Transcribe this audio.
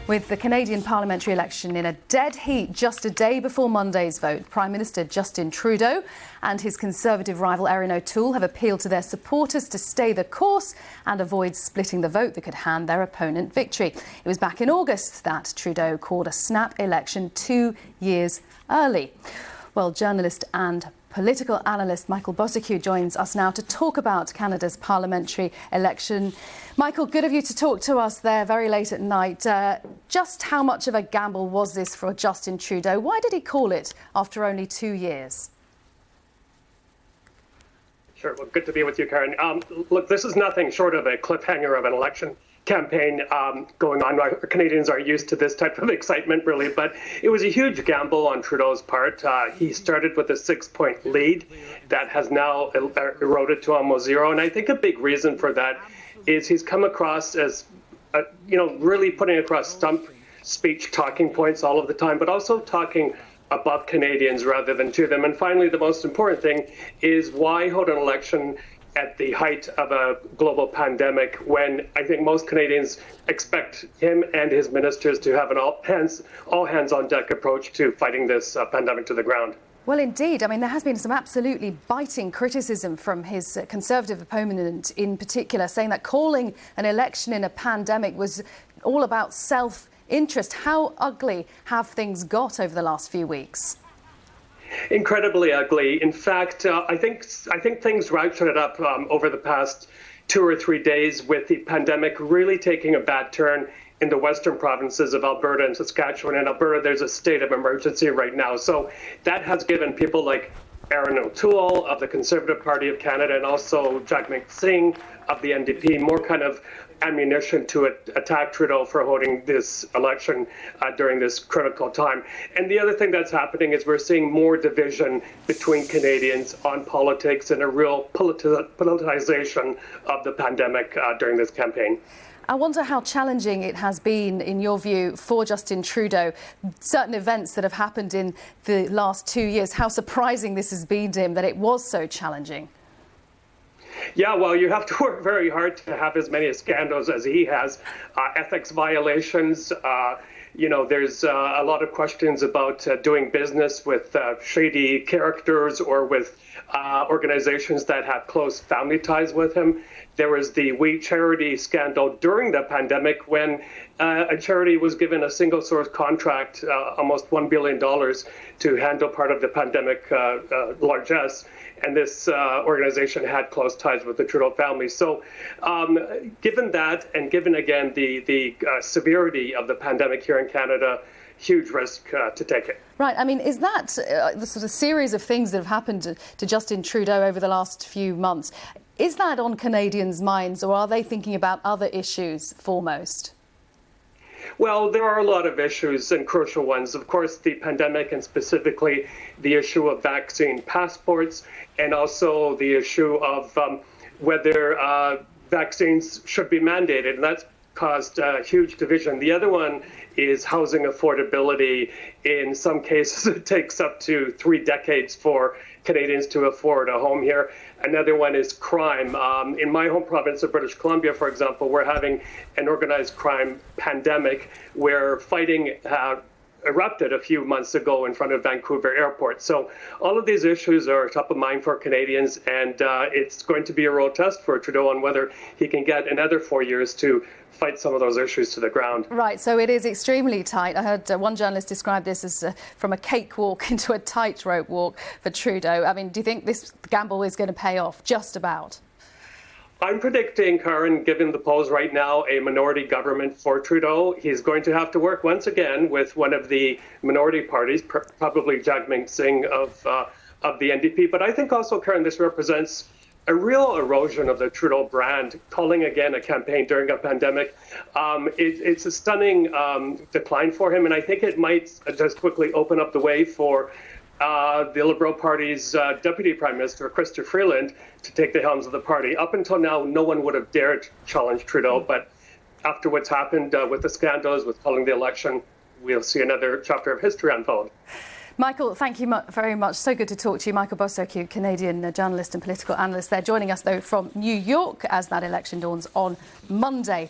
With the Canadian parliamentary election in a dead heat just a day before Monday's vote, Prime Minister Justin Trudeau and his Conservative rival Erin O'Toole have appealed to their supporters to stay the course and avoid splitting the vote that could hand their opponent victory. It was back in August that Trudeau called a snap election 2 years early. Well, journalist and political analyst Michael Bociurkiw joins us now to talk about Canada's parliamentary election. Michael, good of you to talk to us there very late at night. Just how much of a gamble was this for Justin Trudeau? Why did he call it after only 2 years? Sure. Well, good to be with you, Karin. Look, this is nothing short of a cliffhanger of an election campaign going on. Canadians are used to this type of excitement, really, but it was a huge gamble on Trudeau's part. He started with a 6-point lead that has now eroded to almost zero. And I think a big reason for that is he's come across as, really putting across stump speech talking points all of the time, but also talking above Canadians rather than to them. And finally, the most important thing is why hold an election at the height of a global pandemic when I think most Canadians expect him and his ministers to have an all hands on deck approach to fighting this pandemic to the ground. Well, indeed. I mean, there has been some absolutely biting criticism from his Conservative opponent in particular, saying that calling an election in a pandemic was all about self-interest. How ugly have things got over the last few weeks? Incredibly ugly. In fact, I think things ratcheted up over the past 2 or 3 days, with the pandemic really taking a bad turn in the western provinces of Alberta and Saskatchewan. In Alberta, there's a state of emergency right now. So that has given people like Erin O'Toole of the Conservative Party of Canada and also Jagmeet Singh of the NDP more kind of ammunition to attack Trudeau for holding this election during this critical time. And the other thing that's happening is we're seeing more division between Canadians on politics and a real politicization of the pandemic during this campaign. I wonder how challenging it has been, in your view, for Justin Trudeau. Certain events that have happened in the last 2 years, how surprising this has been to him that it was so challenging. Yeah, well, you have to work very hard to have as many scandals as he has. Ethics violations, there's a lot of questions about doing business with shady characters or with organizations that have close family ties with him. There was the We Charity scandal during the pandemic when a charity was given a single source contract, almost $1 billion, to handle part of the pandemic largesse. And this organization had close ties with the Trudeau family. So given that, and given, again, the severity of the pandemic here in Canada, huge risk to take it. Right. I mean, is that the sort of series of things that have happened to Justin Trudeau over the last few months, is that on Canadians' minds, or are they thinking about other issues foremost? Well, there are a lot of issues and crucial ones. Of course, the pandemic, and specifically the issue of vaccine passports, and also the issue of whether vaccines should be mandated. And that's caused huge division. The other one is housing affordability. In some cases, it takes up to 3 decades for Canadians to afford a home here. Another one is crime. In my home province of British Columbia, for example, we're having an organized crime pandemic where fighting erupted a few months ago in front of Vancouver Airport. So all of these issues are top of mind for Canadians, and it's going to be a real test for Trudeau on whether he can get another 4 years to fight some of those issues to the ground. Right, so it is extremely tight. I heard one journalist describe this as from a cakewalk into a tightrope walk for Trudeau. I mean, do you think this gamble is going to pay off? Just about. I'm predicting, Karin, given the polls right now, a minority government for Trudeau. He's going to have to work once again with one of the minority parties, probably Jagmeet Singh of the NDP. But I think also, Karin, this represents a real erosion of the Trudeau brand, calling again a campaign during a pandemic. It's a stunning decline for him, and I think it might just quickly open up the way for the Liberal Party's Deputy Prime Minister, Chrystia Freeland, to take the helms of the party. Up until now, no one would have dared challenge Trudeau, but after what's happened with the scandals, with calling the election, we'll see another chapter of history unfold. Michael, thank you very much. So good to talk to you. Michael Bociurkiw, Canadian journalist and political analyst there, joining us, though, from New York as that election dawns on Monday.